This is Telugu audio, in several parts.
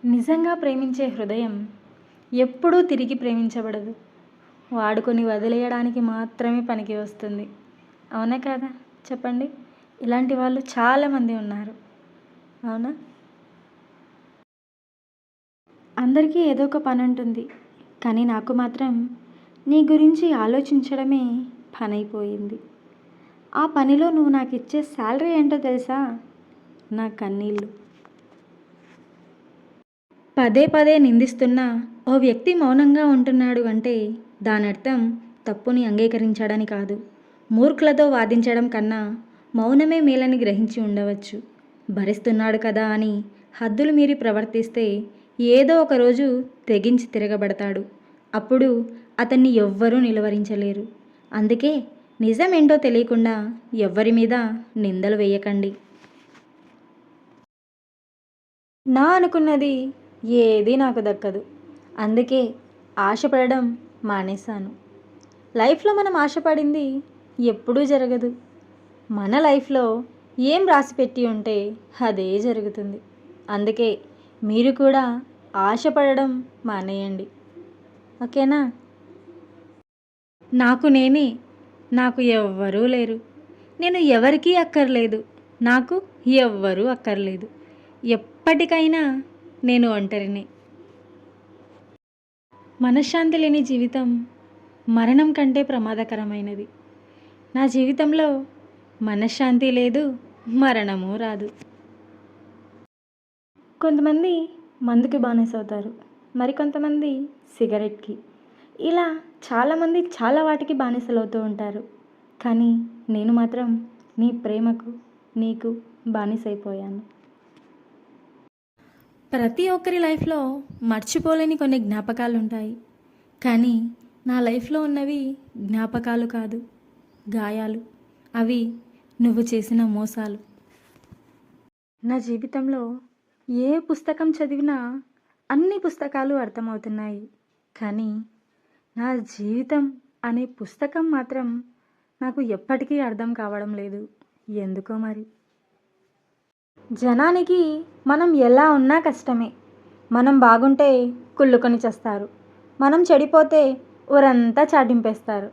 నిజంగా ప్రేమించే హృదయం ఎప్పుడూ తిరిగి ప్రేమించబడదు. వాడుకొని వదిలేయడానికి మాత్రమే పనికి వస్తుంది. అవునా కాదా? చెప్పండి. ఇలాంటి వాళ్ళు చాలామంది ఉన్నారు. అవునా? అందరికీ ఏదో ఒక పని ఉంటుంది. కానీ నాకు మాత్రం నీ గురించి ఆలోచించడమే పనైపోయింది. ఆ పనిలో నువ్వు నాకు ఇచ్చే శాలరీ ఏంటో తెలుసా? నా కన్నీళ్ళు. పదే పదే నిందిస్తున్నా ఓ వ్యక్తి మౌనంగా ఉంటున్నాడు అంటే దానర్థం తప్పుని అంగీకరించడని కాదు. మూర్ఖులతో వాదించడం కన్నా మౌనమే మేలని గ్రహించి ఉండవచ్చు. భరిస్తున్నాడు కదా అని హద్దులు మీరి ప్రవర్తిస్తే ఏదో ఒకరోజు తెగించి తిరగబడతాడు. అప్పుడు అతన్ని ఎవ్వరూ నిలువరించలేరు. అందుకే నిజమేంటో తెలియకుండా ఎవ్వరి మీద నిందలు వేయకండి. నా అనుకున్నది ఏదీ నాకు దక్కదు. అందుకే ఆశపడడం మానేశాను. లైఫ్లో మనం ఆశపడింది ఎప్పుడూ జరగదు. మన లైఫ్లో ఏం రాసిపెట్టి ఉంటే అదే జరుగుతుంది. అందుకే మీరు కూడా ఆశపడడం మానేయండి. ఓకేనా? నాకు నేనే. నాకు ఎవ్వరూ లేరు. నేను ఎవరికీ అక్కర్లేదు. నాకు ఎవ్వరూ అక్కర్లేదు. ఎప్పటికైనా నేను ఒంటరినే. మనశ్శాంతి లేని జీవితం మరణం కంటే ప్రమాదకరమైనది. నా జీవితంలో మనశ్శాంతి లేదు, మరణము రాదు. కొంతమంది మందుకి బానిసవుతారు, మరికొంతమంది సిగరెట్కి. ఇలా చాలామంది చాలా వాటికి బానిసలవుతూ ఉంటారు. కానీ నేను మాత్రం నీ ప్రేమకు, నీకు బానిసైపోయాను. ప్రతి ఒక్కరి లైఫ్లో మర్చిపోలేని కొన్ని జ్ఞాపకాలు ఉంటాయి. కానీ నా లైఫ్లో ఉన్నవి జ్ఞాపకాలు కాదు, గాయాలు. అవి నువ్వు చేసిన మోసాలు. నా జీవితంలో ఏ పుస్తకం చదివినా అన్ని పుస్తకాలు అర్థమవుతున్నాయి. కానీ నా జీవితం అనే పుస్తకం మాత్రం నాకు ఎప్పటికీ అర్థం కావడం లేదు. ఎందుకో మరి. జనానికి మనం ఎలా ఉన్నా కష్టమే. మనం బాగుంటే కుళ్ళుకొని చేస్తారు. మనం చెడిపోతే ఊరంతా చాటింపేస్తారు.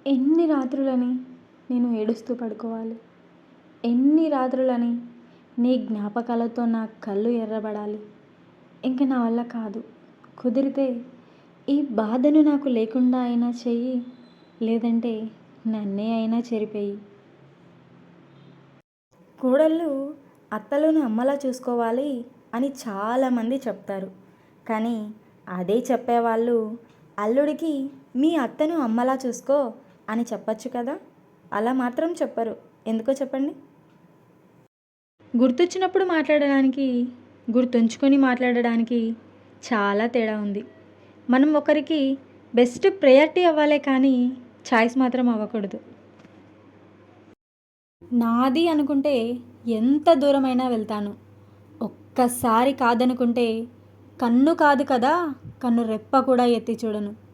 ఎన్ని రాత్రులని నేను ఏడుస్తూ పడుకోవాలి? ఎన్ని రాత్రులని నీ జ్ఞాపకాలతో నా కళ్ళు ఎర్రబడాలి? ఇంక నా వల్ల కాదు. కుదిరితే ఈ బాధను నాకు లేకుండా అయినా చెయ్యి, లేదంటే నన్నే అయినా చెరిపేయి. కోడళ్ళు అత్తలను అమ్మలా చూసుకోవాలి అని చాలామంది చెప్తారు. కానీ అదే చెప్పేవాళ్ళు అల్లుడికి మీ అత్తను అమ్మలా చూసుకో అని చెప్పచ్చు కదా. అలా మాత్రం చెప్పరు. ఎందుకో చెప్పండి. గుర్తొచ్చినప్పుడు మాట్లాడడానికి, గుర్తుంచుకొని మాట్లాడడానికి చాలా తేడా ఉంది. మనం ఒకరికి బెస్ట్ ప్రయారిటీ అవ్వాలే కానీ చాయిస్ మాత్రం అవ్వకూడదు. నాది అనుకుంటే ఎంత దూరమైనా వెళ్తాను. ఒక్కసారి కాదనుకుంటే కన్ను కాదు కదా, కన్ను రెప్ప కూడా ఎత్తి చూడను.